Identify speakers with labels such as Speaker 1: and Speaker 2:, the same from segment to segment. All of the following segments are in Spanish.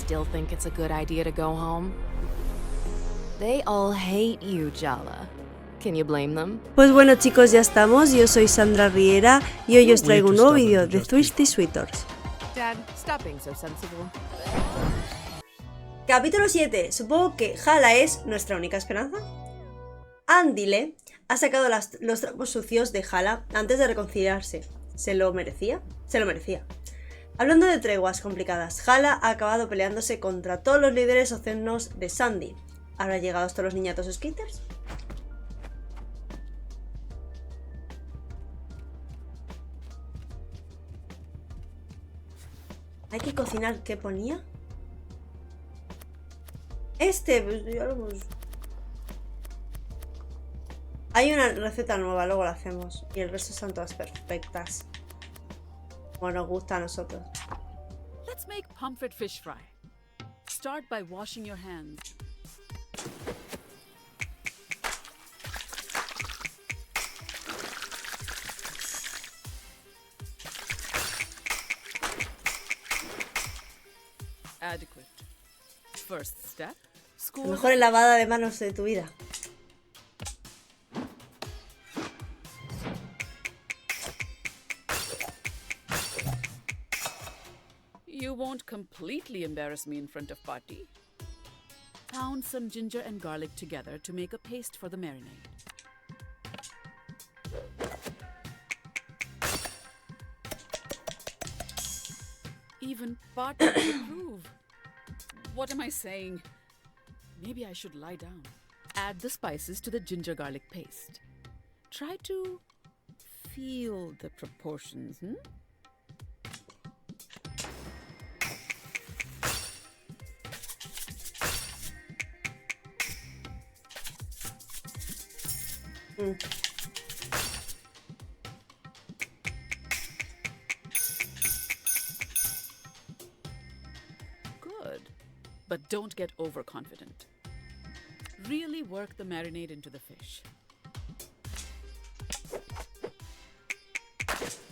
Speaker 1: still think it's a good idea to go home? They all hate you, Jala. Can you blame them?
Speaker 2: Pues bueno chicos, ya estamos. Yo soy Sandra Riera y hoy os traigo un nuevo vídeo de Suitors.
Speaker 1: Dad, stop being so sensible.
Speaker 2: Capítulo 7. Supongo que Hala es nuestra única esperanza. Andile ha sacado los trapos sucios de Hala antes de reconciliarse. ¿Se lo merecía? Se lo merecía. Hablando de treguas complicadas, Hala ha acabado peleándose contra todos los líderes océanos de Sandy. ¿Habrá llegado hasta los niñatos skaters? Hay que cocinar, ¿qué ponía? Pues ya lo hemos... Hay una receta nueva, luego la hacemos. Y el resto son todas perfectas. Como nos gusta a nosotros.
Speaker 3: Let's make pomfret fish fry. Start by washing your hands. Adequate. First step.
Speaker 2: La mejor lavada de manos de tu vida.
Speaker 3: You won't completely embarrass me in front of Party. Pound some ginger and garlic together to make a paste for the marinade. Even Party would approve. What am I saying? Maybe I should lie down. Add the spices to the ginger garlic paste. Try to feel the proportions, Good, but don't get overconfident. Really work the marinade into the fish.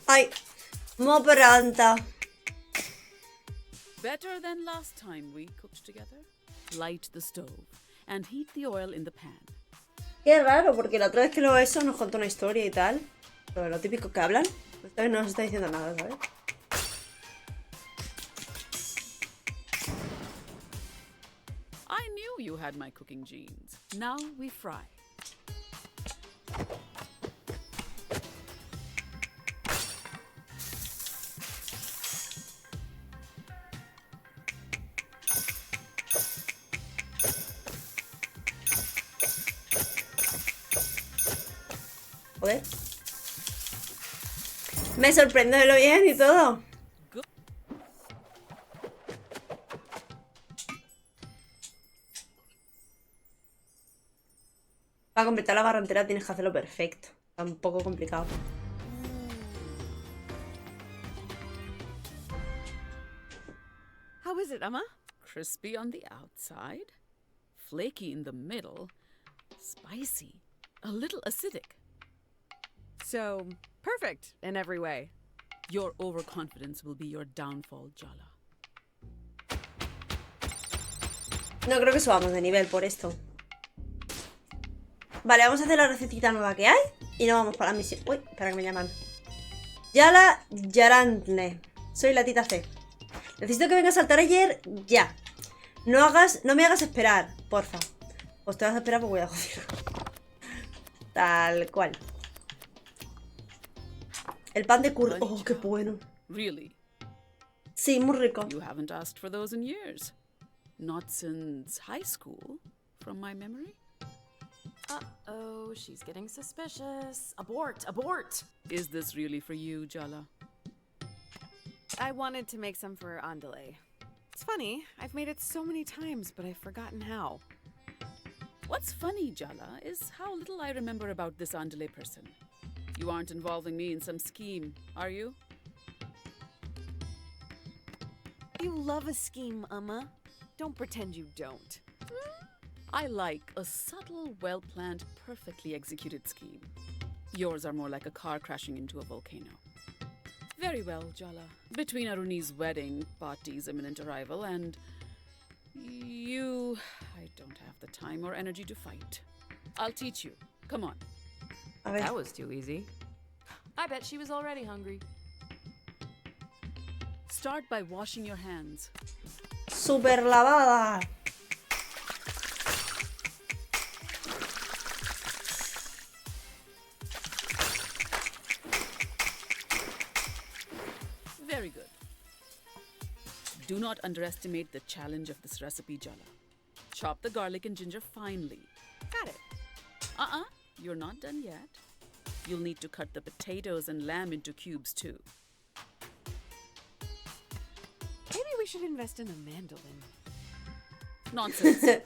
Speaker 2: Ay, mo pronto.
Speaker 3: Better than last time we cooked together. Light the stove and heat the oil in the pan.
Speaker 2: Qué raro, porque la otra vez que lo eso nos contó una historia y tal. Pero lo típico que hablan. Esta vez no nos está diciendo nada, ¿sabes?
Speaker 3: I knew you had my cooking genes. Now we fry.
Speaker 2: Joder. Me sorprende de lo bien y todo. Para completar la barra entera tienes que hacerlo perfecto. Está un poco complicado.
Speaker 3: How is it, Emma? Crispy on the outside, flaky in the middle, spicy, a little acidic.
Speaker 1: So, perfect in every way.
Speaker 3: Your overconfidence will be your downfall, Jala.
Speaker 2: No creo que subamos de nivel por esto. Vale, vamos a hacer la recetita nueva que hay. Y nos vamos para la misión. Uy, espera que me llaman. Yala Yarantne. Soy la tita C. Necesito que vengas al taller ya. No me hagas esperar, porfa. Pues te vas a esperar porque voy a joder. Tal cual. El pan de curry. Oh, qué bueno.
Speaker 3: Really?
Speaker 2: Sí, muy rico.
Speaker 3: You haven't asked for those in years. Not since high school, from my memory.
Speaker 1: Uh-oh, she's getting suspicious. Abort, abort!
Speaker 3: Is this really for you, Jala?
Speaker 1: I wanted to make some for Andale. It's funny, I've made it so many times, but I've forgotten how.
Speaker 3: What's funny, Jala, is how little I remember about this Andale person. You aren't involving me in some scheme, are you?
Speaker 1: You love a scheme, Amma. Don't pretend you don't.
Speaker 3: I like a subtle, well-planned, perfectly executed scheme. Yours are more like a car crashing into a volcano. Very well, Jala. Between Aruni's wedding, Pati's imminent arrival, and I don't have the time or energy to fight. I'll teach you. Come on.
Speaker 2: A ver.
Speaker 4: That was too easy. I bet she was already hungry.
Speaker 3: Start by washing your hands.
Speaker 2: Super lavada.
Speaker 3: Very good. Do not underestimate the challenge of this recipe, Jala. Chop the garlic and ginger finely.
Speaker 1: Got it.
Speaker 3: You're not done yet. You'll need to cut the potatoes and lamb into cubes too.
Speaker 1: Maybe we should invest in a mandolin.
Speaker 3: Nonsense.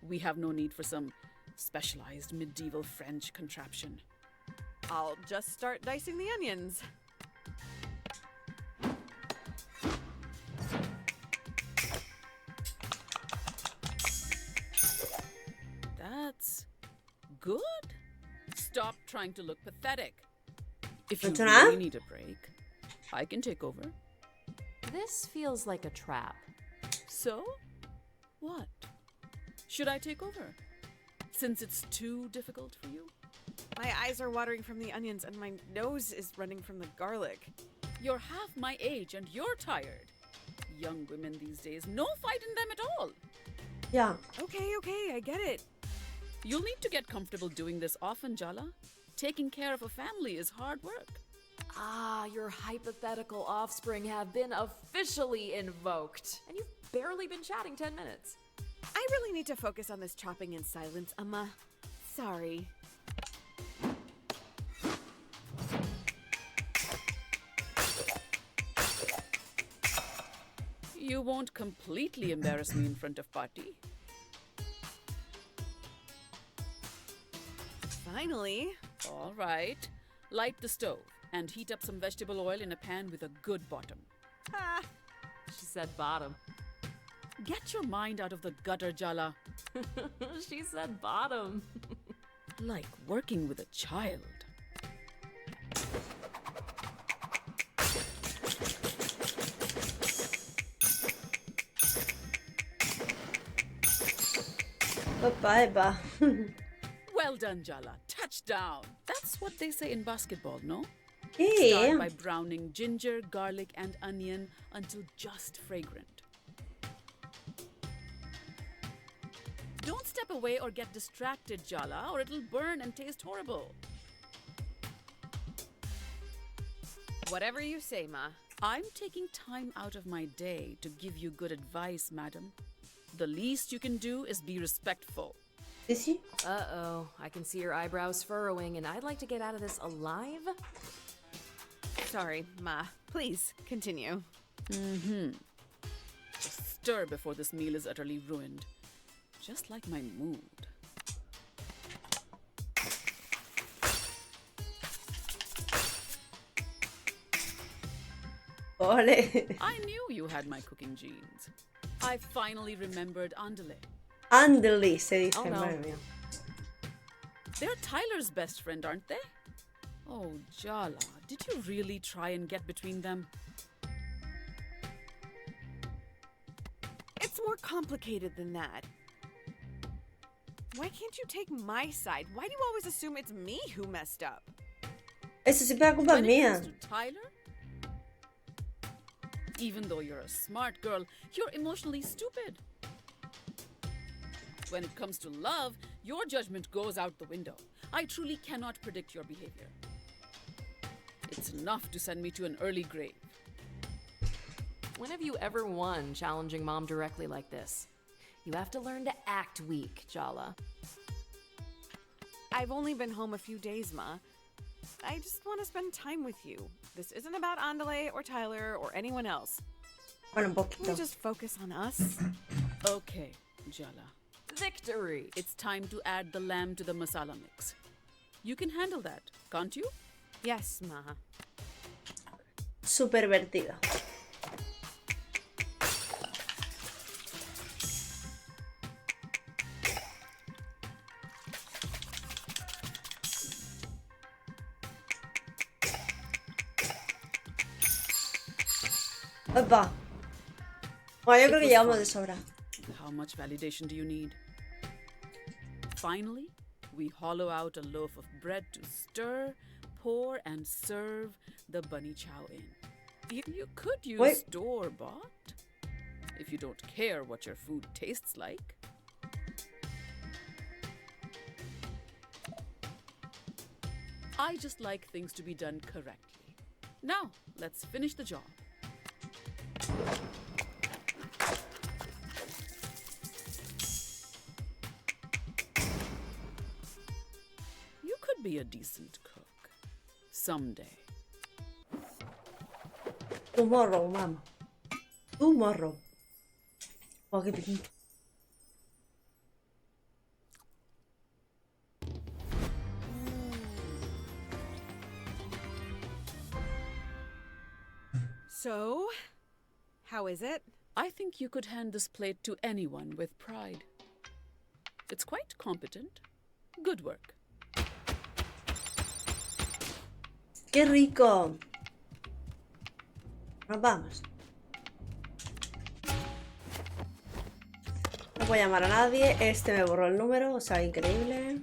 Speaker 3: We have no need for some specialized medieval French contraption.
Speaker 1: I'll just start dicing the onions.
Speaker 3: That's good. Stop trying to look pathetic. If you
Speaker 2: Don't you know?
Speaker 3: really need a break, I can take over.
Speaker 4: This feels like a trap.
Speaker 3: So? What? Should I take over? Since it's too difficult for you?
Speaker 1: My eyes are watering from the onions and my nose is running from the garlic.
Speaker 3: You're half my age and you're tired. Young women these days, no fight in them at all.
Speaker 2: Ya.
Speaker 1: Okay, I get it.
Speaker 3: You'll need to get comfortable doing this often, Jala. Taking care of a family is hard work.
Speaker 4: Ah, your hypothetical offspring have been officially invoked. And you've barely been chatting 10 minutes.
Speaker 1: I really need to focus on this chopping in silence, Amma. Sorry.
Speaker 3: You won't completely embarrass me in front of Party.
Speaker 1: Finally.
Speaker 3: All right. Light the stove and heat up some vegetable oil in a pan with a good bottom.
Speaker 1: Ah,
Speaker 4: She said bottom.
Speaker 3: Get your mind out of the gutter, Jala.
Speaker 4: She said bottom.
Speaker 3: Like working with a child.
Speaker 2: Epa.
Speaker 3: Well done, Jala. Touchdown. That's what they say in basketball, no?
Speaker 2: Sí.
Speaker 3: Start by browning ginger, garlic, and onion until just fragrant. Don't step away or get distracted, Jala, or it'll burn and taste horrible.
Speaker 1: whatever you say, Ma.
Speaker 3: I'm taking time out of my day to give you good advice, madam. The least you can do is be respectful.
Speaker 2: Is he?
Speaker 4: Uh-oh, I can see your eyebrows furrowing, and I'd like to get out of this alive.
Speaker 1: Sorry, Ma. Please, continue.
Speaker 3: Stir before this meal is utterly ruined. Just like my mood.
Speaker 2: Ole.
Speaker 3: I knew you had my cooking genes. I finally remembered Andale.
Speaker 2: Andale se dice,
Speaker 4: Oh, no.
Speaker 2: madre mía.
Speaker 3: They're Tyler's best friend, aren't they? Oh, Jala, did you really try and get between them?
Speaker 1: It's more complicated than that. Why can't you take my side? Why do you always assume it's me who messed up?
Speaker 2: Eso siempre es culpa
Speaker 3: When it
Speaker 2: mía.
Speaker 3: comes to Tyler, even though you're a smart girl, you're emotionally stupid. When it comes to love, your judgment goes out the window. I truly cannot predict your behavior. It's enough to send me to an early grave.
Speaker 4: When have you ever won challenging Mom directly like this? You have to learn to act weak, Jala.
Speaker 1: I've only been home a few days, Ma. I just want to spend time with you. This isn't about Andale or Tyler or anyone else.
Speaker 2: Bueno, un
Speaker 1: Can we
Speaker 2: poquito.
Speaker 1: just focus on us?
Speaker 3: Okay, Jala.
Speaker 4: Victory!
Speaker 3: It's time to add the lamb to the masala mix. You can handle that, can't you?
Speaker 1: Yes, Ma.
Speaker 2: Súper vertida. Opa. Bueno, yo creo que llevamos de sobra.
Speaker 3: How much validation do you need? Finally, we hollow out a loaf of bread to stir, pour, and serve the bunny chow in. You could use store-bought, if you don't care what your food tastes like. I just like things to be done correctly. Now, let's finish the job. You could be a decent cook. Someday.
Speaker 2: Tomorrow, mama. Tomorrow. Oh, qué pinta.
Speaker 1: So, how is it?
Speaker 3: I think you could hand this plate to anyone with pride. It's quite competent. Good work.
Speaker 2: ¡Qué rico! Nos vamos. No voy a llamar a nadie. Este me borró el número, o sea, increíble.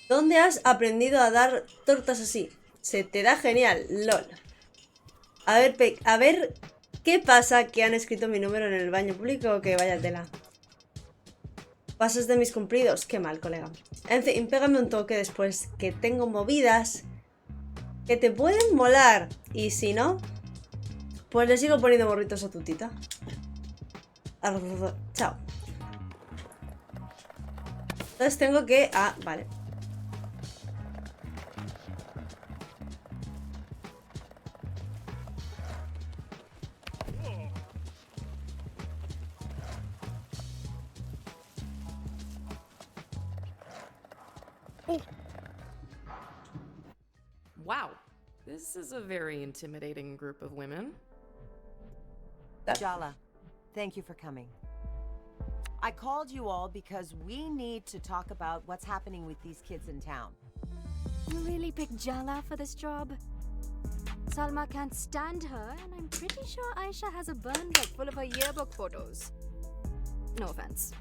Speaker 2: ¿Dónde has aprendido a dar tortas así? Se te da genial, lol. A ver, ¿qué pasa que han escrito mi número en el baño público? Que vaya tela. Pasas de mis cumplidos. Qué mal, colega. En fin, pégame un toque después, que tengo movidas que te pueden molar. Y si no, pues le sigo poniendo morritos a tu tita. Chao. Entonces tengo que... Ah, vale.
Speaker 4: Wow, this is a very intimidating group of women.
Speaker 5: Jala, thank you for coming. I called you all because we need to talk about what's happening with these kids in town.
Speaker 6: You really picked Jala for this job? Salma can't stand her, and I'm pretty sure Aisha has a burn book full of her yearbook photos. No offense.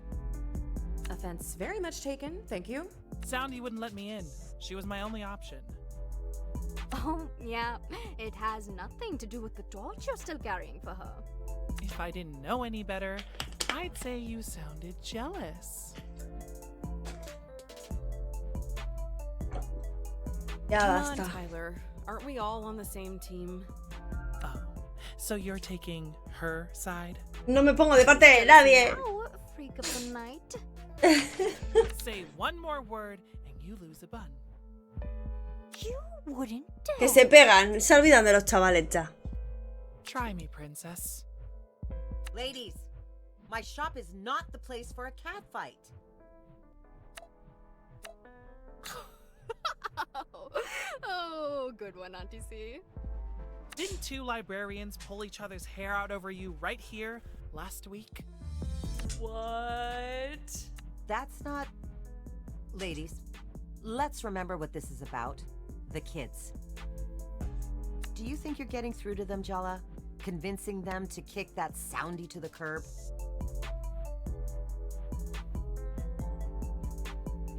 Speaker 4: Offense very much taken, thank you.
Speaker 7: Soundy wouldn't let me in. She was my only option.
Speaker 6: Oh, yeah. It has nothing to do with the torch you're still carrying for her.
Speaker 7: If I didn't know any better, I'd say you sounded jealous.
Speaker 2: Ya
Speaker 1: Come on,
Speaker 2: basta.
Speaker 1: Tyler. Aren't we all on the same team?
Speaker 7: Oh, so you're taking her side?
Speaker 2: No me pongo de parte de nadie.
Speaker 6: Oh, freak of the night.
Speaker 7: Say one more word and you lose a bun.
Speaker 6: You wouldn't dare.
Speaker 2: Que se pegan. Se olvidan de los chavales ya.
Speaker 7: Try me, princess.
Speaker 5: Ladies, my shop is not the place for a cat fight.
Speaker 6: Oh, good one, Auntie C.
Speaker 7: Didn't two librarians pull each other's hair out over you right here last week?
Speaker 4: What?
Speaker 5: That's not... Ladies, let's remember what this is about. The kids. Do you think you're getting through to them, Jala? Convincing them to kick that Soundy to the curb?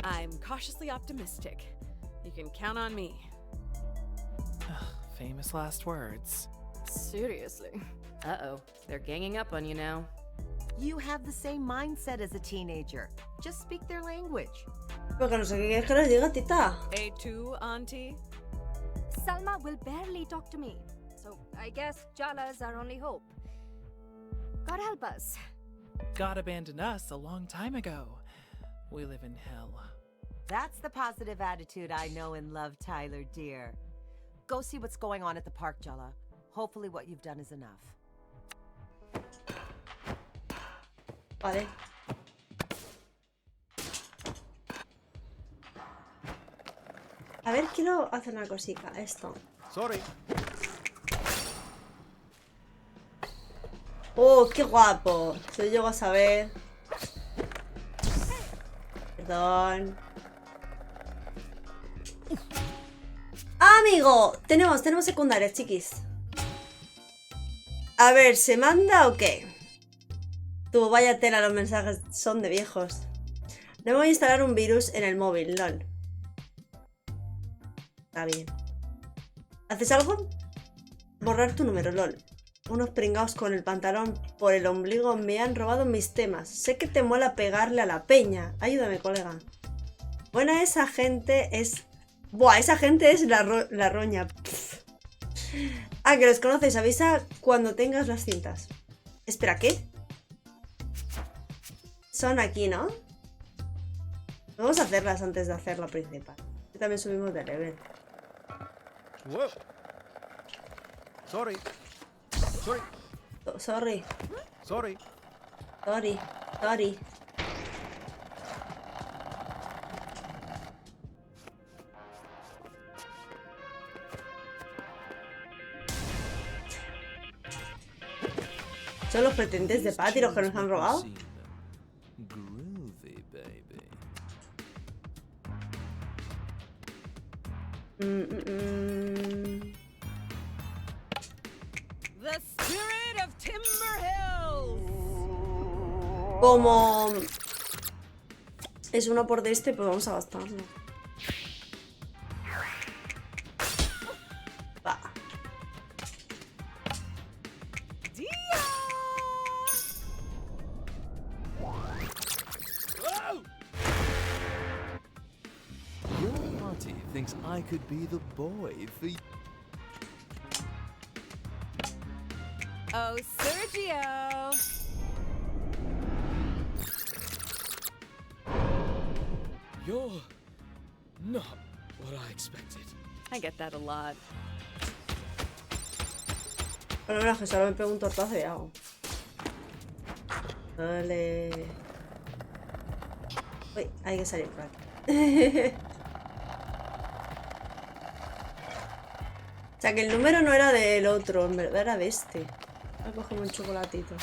Speaker 1: I'm cautiously optimistic. You can count on me.
Speaker 7: Famous last words.
Speaker 6: Seriously.
Speaker 4: Uh-oh, they're ganging up on you now.
Speaker 5: You have the same mindset as a teenager. Just speak their language.
Speaker 2: Porque no sé qué quieres que les diga, tita.
Speaker 1: A2, Auntie?
Speaker 6: Salma will barely talk to me. So I guess Jala's our only hope. God help us.
Speaker 7: God abandoned us a long time ago. We live in hell.
Speaker 5: That's the positive attitude I know and love, Tyler, dear. Go see what's going on at the park, Jala. Hopefully what you've done is enough.
Speaker 2: Vale. A ver, quiero hacer una cosita. Esto.
Speaker 8: Sorry.
Speaker 2: Oh, qué guapo. Si lo llego a saber. Perdón. Amigo, tenemos secundarias, chiquis. A ver, ¿se manda o qué? Tú, vaya tela, los mensajes son de viejos. No me voy a instalar un virus en el móvil, lol. Está bien. ¿Haces algo? Borrar tu número, lol. Unos pringaos con el pantalón por el ombligo me han robado mis temas. Sé que te mola pegarle a la peña. Ayúdame, colega. Buena, esa gente es... Buah, esa gente es la roña. Pff. Ah, que los conoces. Avisa cuando tengas las cintas. Espera, ¿qué? Son aquí, ¿no? Vamos a hacerlas antes de hacer la principal. También subimos de level.
Speaker 8: Whoa. Sorry. Sorry.
Speaker 2: Sorry.
Speaker 8: Sorry.
Speaker 2: Sorry. Sorry. Son los pretendientes de Patty los que nos han robado.
Speaker 8: Groovy, baby.
Speaker 3: The spirit of Timber Hills.
Speaker 2: Como es uno por de este, pues vamos a gastarlo. Va.
Speaker 8: Your party thinks I could be the boy for you.
Speaker 1: Oh, Sergio!
Speaker 9: You're not what I expected.
Speaker 1: I get that a lot.
Speaker 2: Bueno, mira, que solo me pego un tortazo y hago. Vale. Uy, hay que salir por aquí. O sea, que el número no era del otro, en verdad era de este. Voy a cogerme un chocolatito.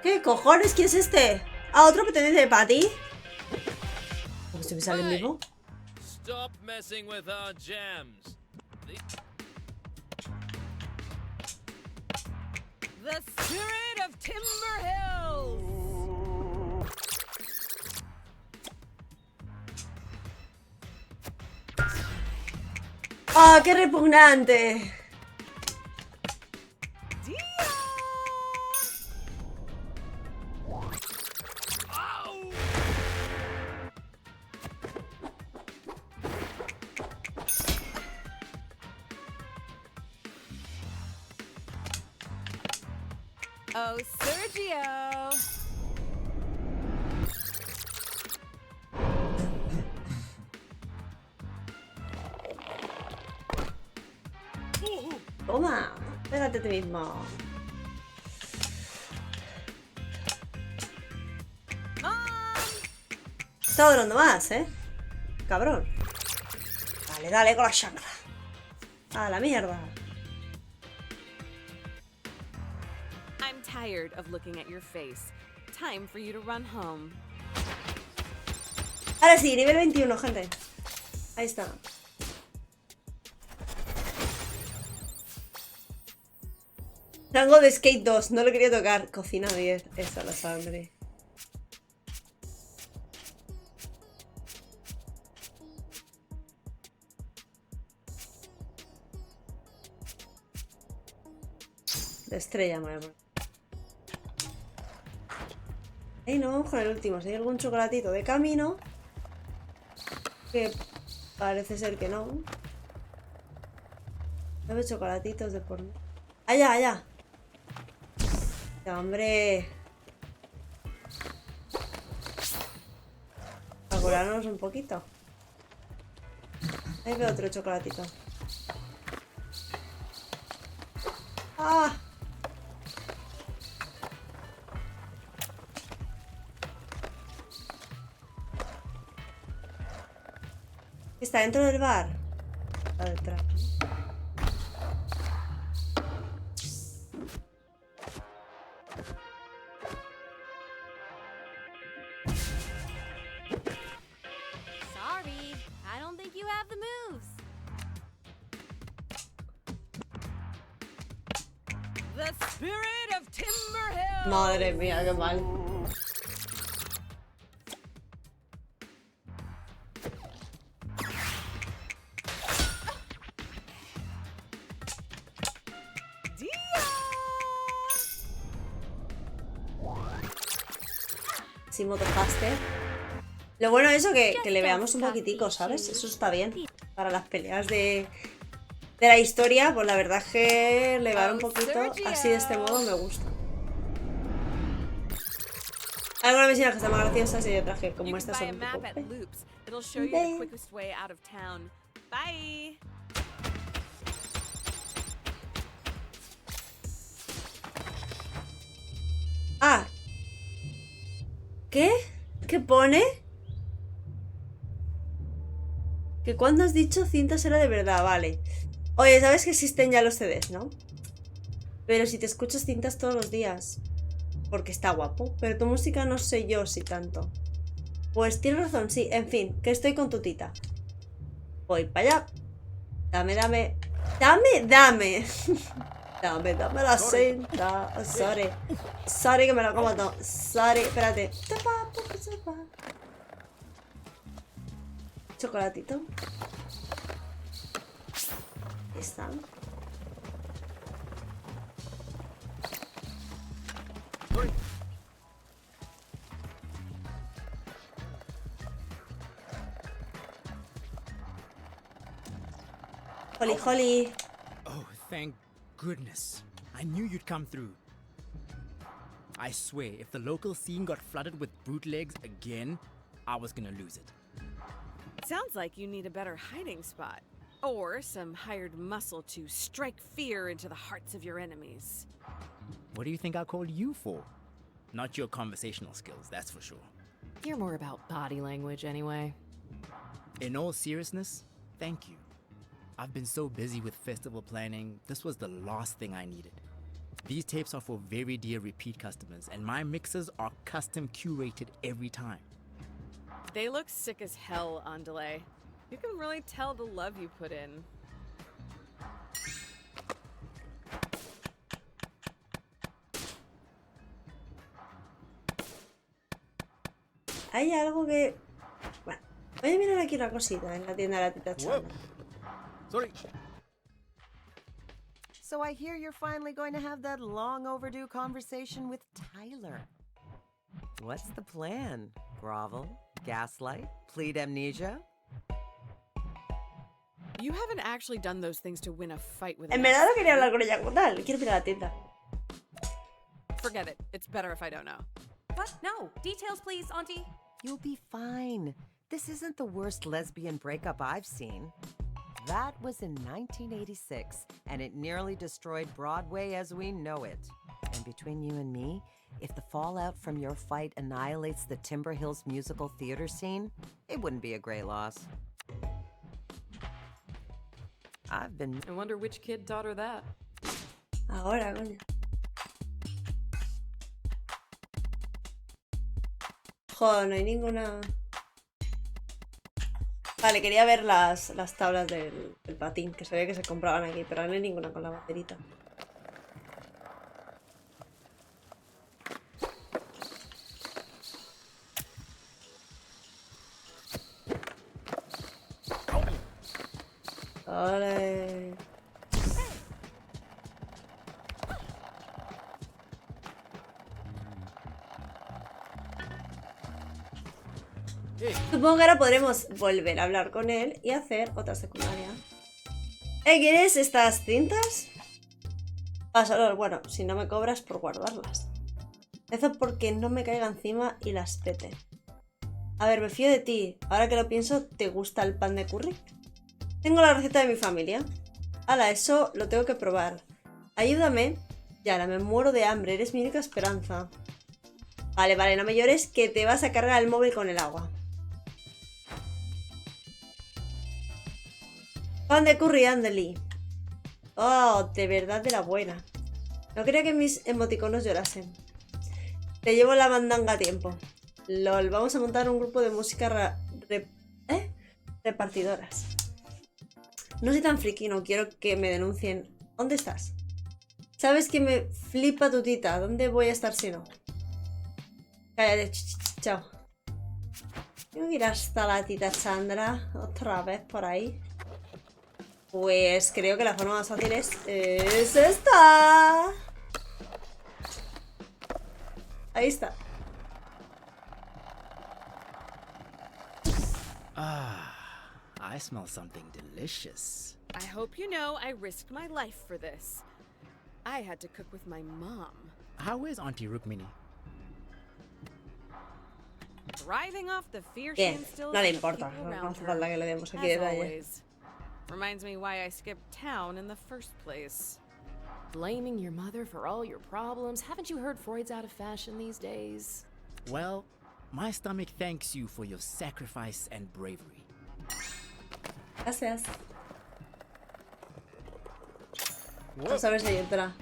Speaker 2: ¿Qué cojones? ¿Quién es este? ¿Ah, otro pretendiente de Patty? ¿Cómo se me sale el mismo?
Speaker 9: Stop messing with our jams.
Speaker 3: The spirit of Timber Hills.
Speaker 2: ¡Ah, qué repugnante!
Speaker 1: Oh, Sergio!
Speaker 2: Toma, pégate a ti mismo. Está durando más, ¿eh? Cabrón. Dale, dale con la chancla. A la mierda.
Speaker 1: I'm tired of looking at your face. Time for you to run home.
Speaker 2: Ahora sí, nivel 21, gente. Ahí está. Rango de skate 2, no lo quería tocar. Cocina 10, esa la sangre. De estrella, me voy a poner. Y no vamos con el último. Si hay algún chocolatito de camino. Que parece ser que no. 9 chocolatitos de por... ¡Allá, allá! Ya, hombre. A curarnos un poquito. Ahí veo otro chocolatito. ¡Ah! Está dentro del bar. Está detrás.
Speaker 4: The spirit of Timber Hill.
Speaker 2: Madre mía, qué mal. Si motofaste. Lo bueno es eso que le veamos un poquitico, ¿sabes? Eso está bien. Para las peleas de la historia, pues la verdad es que le va un poquito así de este modo me gusta. Algunas misiones que están más graciosas y otras que como estas son un poco...
Speaker 1: Bye.
Speaker 2: Ah. ¿Qué? ¿Qué pone? Que cuando has dicho cintas era de verdad, vale. Oye, sabes que existen ya los CDs, ¿no? Pero si te escuchas cintas todos los días. Porque está guapo. Pero tu música no sé yo si tanto. Pues tienes razón, sí. En fin, que estoy con tu tita. Voy para allá. Dame. Dame la cinta. Sorry que me la como todo. Sorry, espérate. Chocolatito. Ahí está. Holly.
Speaker 10: Oh, thank goodness. I knew you'd come through. I swear, if the local scene got flooded with bootlegs again, I was gonna lose it.
Speaker 1: Sounds like you need a better hiding spot. Or some hired muscle to strike fear into the hearts of your enemies.
Speaker 10: What do you think I called you for? Not your conversational skills, that's for sure.
Speaker 4: You're more about body language anyway.
Speaker 10: In all seriousness, thank you. I've been so busy with festival planning, this was the last thing I needed. These tapes are for very dear repeat customers, and my mixes are custom curated every time.
Speaker 1: They look sick as hell on delay. You can really tell the love you put in.
Speaker 2: Hay algo que... Bueno, voy a mirar aquí una cosita en la tienda de la tita Chana.
Speaker 10: Sorry.
Speaker 5: So I hear you're finally going to have that long overdue conversation with Tyler. What's the plan? Grovel? Gaslight? Plead amnesia?
Speaker 1: You haven't actually done those things to win a fight with
Speaker 2: En
Speaker 1: an
Speaker 2: verdad
Speaker 1: ex.
Speaker 2: no quería hablar con ella como tal. Quiero mirar la tienda.
Speaker 1: Forget it. It's better if I don't know.
Speaker 11: What? No. Details, please, Auntie.
Speaker 5: You'll be fine. This isn't the worst lesbian breakup I've seen. That was in 1986, and it nearly destroyed Broadway as we know it. And between you and me, if the fallout from your fight annihilates the Timber Hills musical theater scene, it wouldn't be a great loss.
Speaker 4: I wonder which kid taught her that.
Speaker 2: Ahora, coño. Joder, no hay ninguna... Vale, quería ver las tablas del patín, que se ve que se compraban aquí, pero no hay ninguna con la banderita. Vale. Supongo que ahora podremos volver a hablar con él y hacer otra secundaria. ¿Quieres estas cintas? Bueno, si no me cobras por guardarlas. Eso porque no me caiga encima y las pete. A ver, me fío de ti. Ahora que lo pienso, ¿te gusta el pan de curry? Tengo la receta de mi familia. Hala, eso lo tengo que probar. Ayúdame. Yara, me muero de hambre. Eres mi única esperanza. Vale, no me llores que te vas a cargar el móvil con el agua. Pan de curry, Andeli. Oh, de verdad de la buena. No quería que mis emoticonos llorasen. Te llevo la mandanga a tiempo. LOL, vamos a montar un grupo de música repartidoras. No soy tan friki, no quiero que me denuncien. ¿Dónde estás? Sabes que me flipa tu tita. ¿Dónde voy a estar si no? Cállate, chao. Tengo que ir hasta la tita Chandra otra vez por ahí. Pues creo que la forma más fácil es esta. Ahí está.
Speaker 10: Ah, I smell something delicious.
Speaker 1: I hope you know I risked my life for this. I had to cook with my mom.
Speaker 10: How is Auntie Rukmini?
Speaker 1: Thriving off the fear she
Speaker 2: Bien,
Speaker 1: instills
Speaker 2: no le
Speaker 1: in the
Speaker 2: importa.
Speaker 1: people
Speaker 2: No
Speaker 1: around
Speaker 2: hace
Speaker 1: her.
Speaker 2: falta que le demos aquí
Speaker 1: As
Speaker 2: detalle.
Speaker 1: always. Reminds me why I skipped town in the first place.
Speaker 4: Blaming your mother for all your problems. Haven't you heard Freud's out of fashion these days?
Speaker 10: Well, my stomach thanks you for your sacrifice and bravery.
Speaker 2: Gracias. Vamos a ver si hay otra.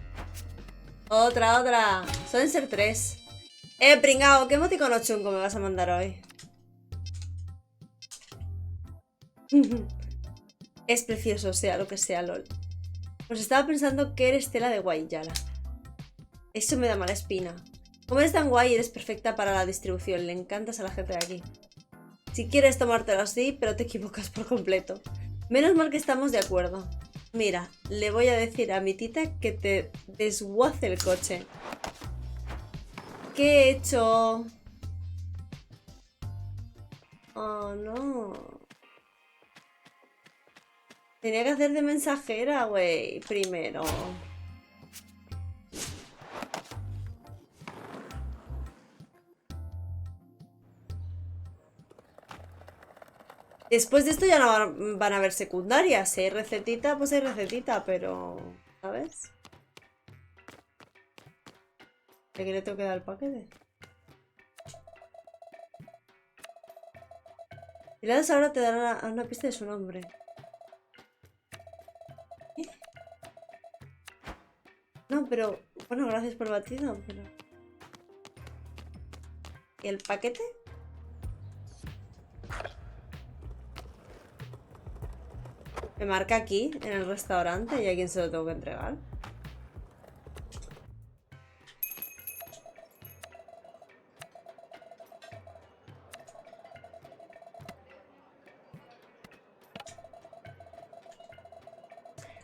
Speaker 2: Otra. Suelen ser 3. Pringao, ¿qué emoticono chungo me vas a mandar hoy? Es precioso, sea lo que sea, lol. Pues estaba pensando que eres tela de guay, Yala. Eso me da mala espina. Como eres tan guay, eres perfecta para la distribución. Le encantas a la gente de aquí. Si quieres tomártelo así, pero te equivocas por completo. Menos mal que estamos de acuerdo. Mira, le voy a decir a mi tita que te desguace el coche. ¿Qué he hecho? Oh, no. Tenía que hacer de mensajera, güey, primero. Después de esto ya no van a haber secundarias. Si hay recetita, pues hay recetita, pero... ¿sabes? ¿De qué le tengo que dar el paquete? Si le das ahora te dará una pista de su nombre. ¿Eh? No, pero... bueno, gracias por el batido, pero... ¿y el paquete? Me marca aquí, en el restaurante, y a quién se lo tengo que entregar.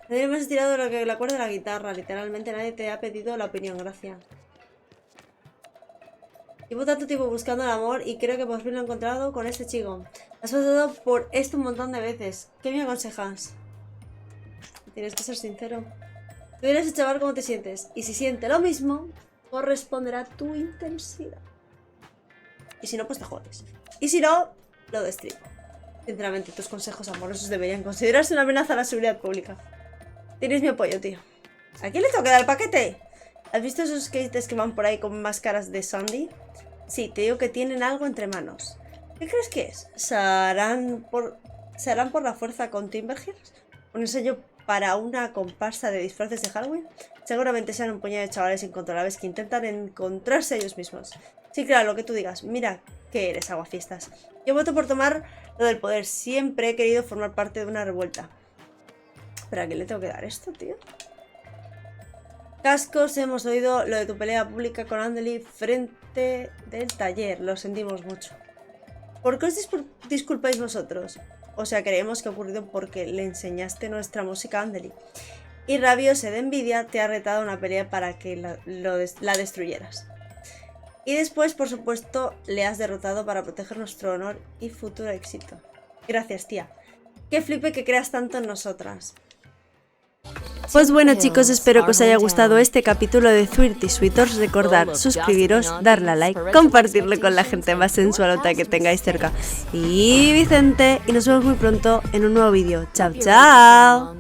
Speaker 2: Nadie me has tirado la cuerda de la guitarra. Literalmente nadie te ha pedido la opinión, gracias. Llevo tanto tiempo buscando el amor y creo que por fin lo he encontrado con este chico. Has pasado por esto un montón de veces. ¿Qué me aconsejas? Tienes que ser sincero. Tú dirás a chaval cómo te sientes. Y si siente lo mismo, corresponderá tu intensidad. Y si no, pues te jodes. Y si no, lo destripo. Sinceramente, tus consejos amorosos deberían considerarse una amenaza a la seguridad pública. Tienes mi apoyo, tío. ¿A quién le tengo que dar el paquete? ¿Has visto esos skates que van por ahí con máscaras de Sandy? Sí, te digo que tienen algo entre manos. ¿Qué crees que es? ¿Se harán por la fuerza con Timberheels? ¿Un ensayo para una comparsa de disfraces de Halloween? Seguramente sean un puñado de chavales incontrolables que intentan encontrarse a ellos mismos. Sí, claro, lo que tú digas. Mira que eres aguafiestas. Yo voto por tomar lo del poder. Siempre he querido formar parte de una revuelta. ¿Pero a quién le tengo que dar esto, tío? Cascos, hemos oído lo de tu pelea pública con Andeli frente del taller. Lo sentimos mucho. ¿Por qué os disculpáis vosotros? O sea, creemos que ha ocurrido porque le enseñaste nuestra música a Andeli. Y rabioso de envidia te ha retado a una pelea para que la destruyeras. Y después, por supuesto, le has derrotado para proteger nuestro honor y futuro éxito. Gracias, tía. Qué flipe que creas tanto en nosotras. Pues bueno, chicos, espero que os haya gustado este capítulo de Suitors. Recordad suscribiros, darle a like, compartirlo con la gente más sensualota que tengáis cerca. Y Vicente, y nos vemos muy pronto en un nuevo vídeo. ¡Chao, chao!